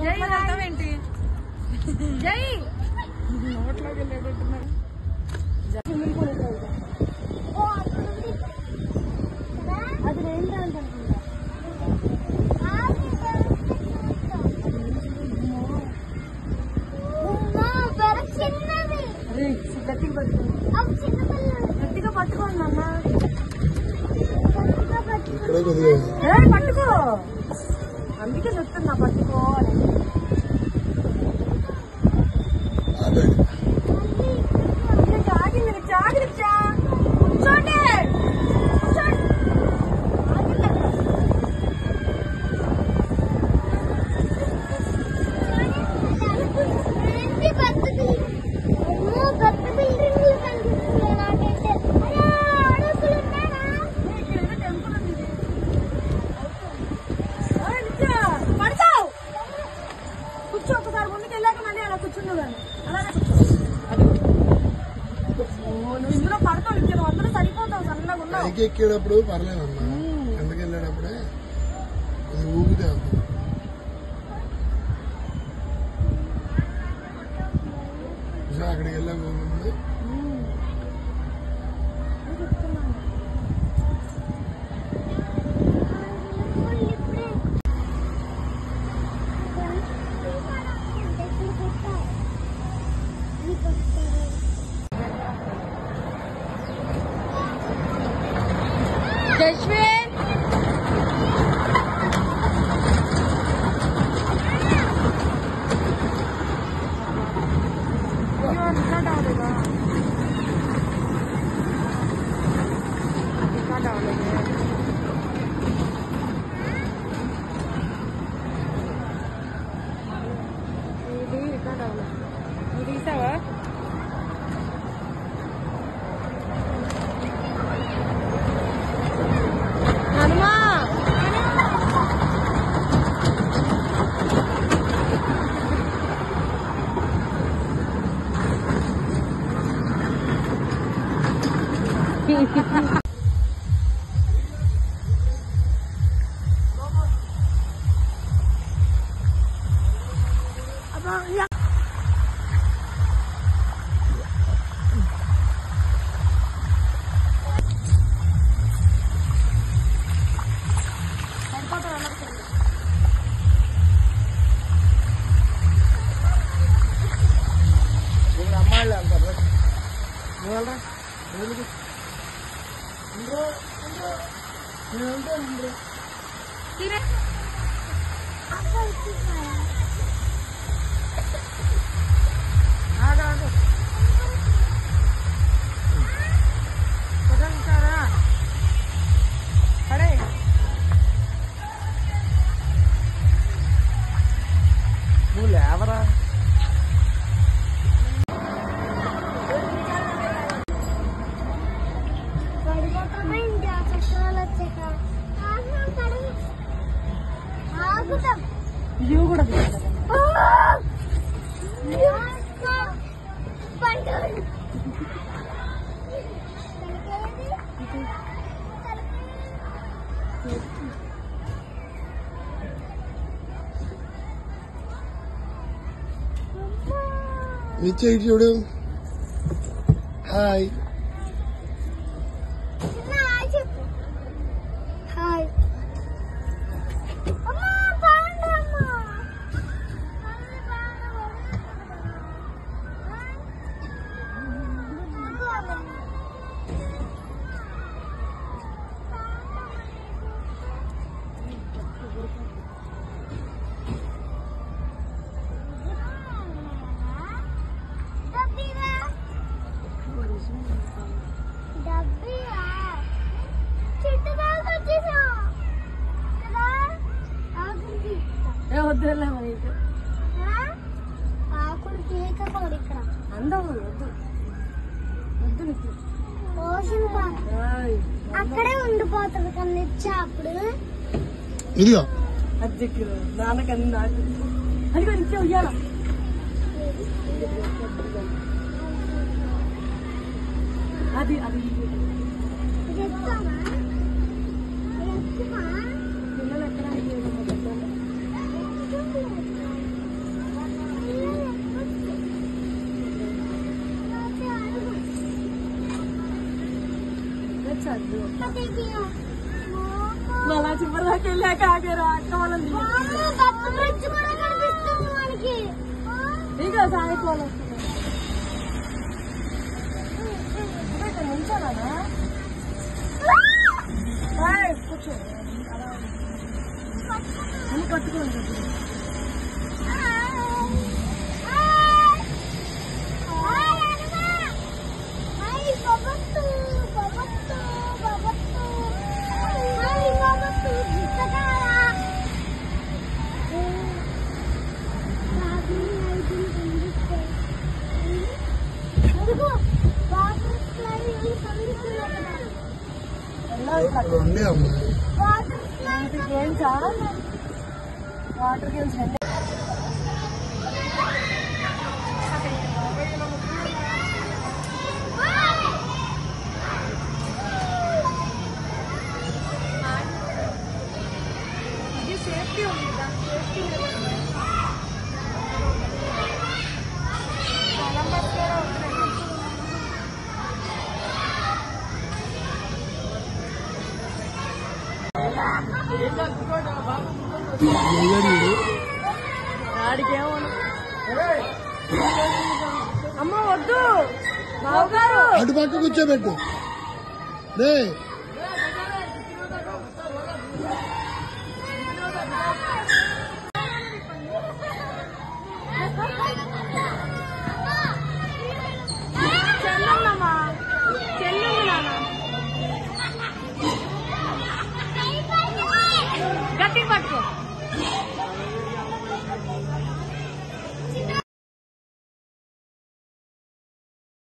ఏంటి జై నోట్లోకి వెళ్ళేటట్టున్నారు. అది ఏంటంటే గట్టిగా పట్టుకోండి అన్న. పట్టుకో, అందుకే చెప్తున్నా పట్టుకోవాలి. జాగ్రత్త జాగ్రత్త కూర్చోండి. కూర్చో, ఒకసారి ముందుకు వెళ్ళాక మళ్ళీ అలా కూర్చుండు కానీ అలాగే కూర్చో. నువ్వు ఇందులో పడతావు, ఇంకా నువ్వు అందరూ సరిపోతావు, సన్నగా ఉన్నావు. ఎక్కేటప్పుడు పర్లేదమ్మా, ఎందుకు వెళ్ళేటప్పుడే ఊపితే అక్కడికి వెళ్ళాము. జస్విన్ ఇది తీసావా? అమ్మాయిలు అంటారు నువ్వు లేవరా. ఇవి కూడా నిచ్చే చూడు. Hi hi. వద్దులే మరి అందం వద్దు వద్దు నీకు అక్కడే ఉండిపోతుంది కానీ ఇచ్చా అప్పుడు ఇదిగో అద్దెకి నాన్నకని నాకు అది కూడా ఇచ్చే ఉయ్యాల అది అది పిల్లలు ఎక్కడ చదువు అలా చివరిదాకా వెళ్ళాక ఆగారు అక్క వాళ్ళని ఇంకా సాయిపోవాలి కూర్చో అని పట్టుకోండి ఉండే అమ్మా గేమ్సా వాటర్ గేమ్స్ ఇది సేఫ్టీ ఉంది సేఫ్టీ అమ్మ వద్దు బాబు గారు అటు పక్క కూర్చోబెట్టు రే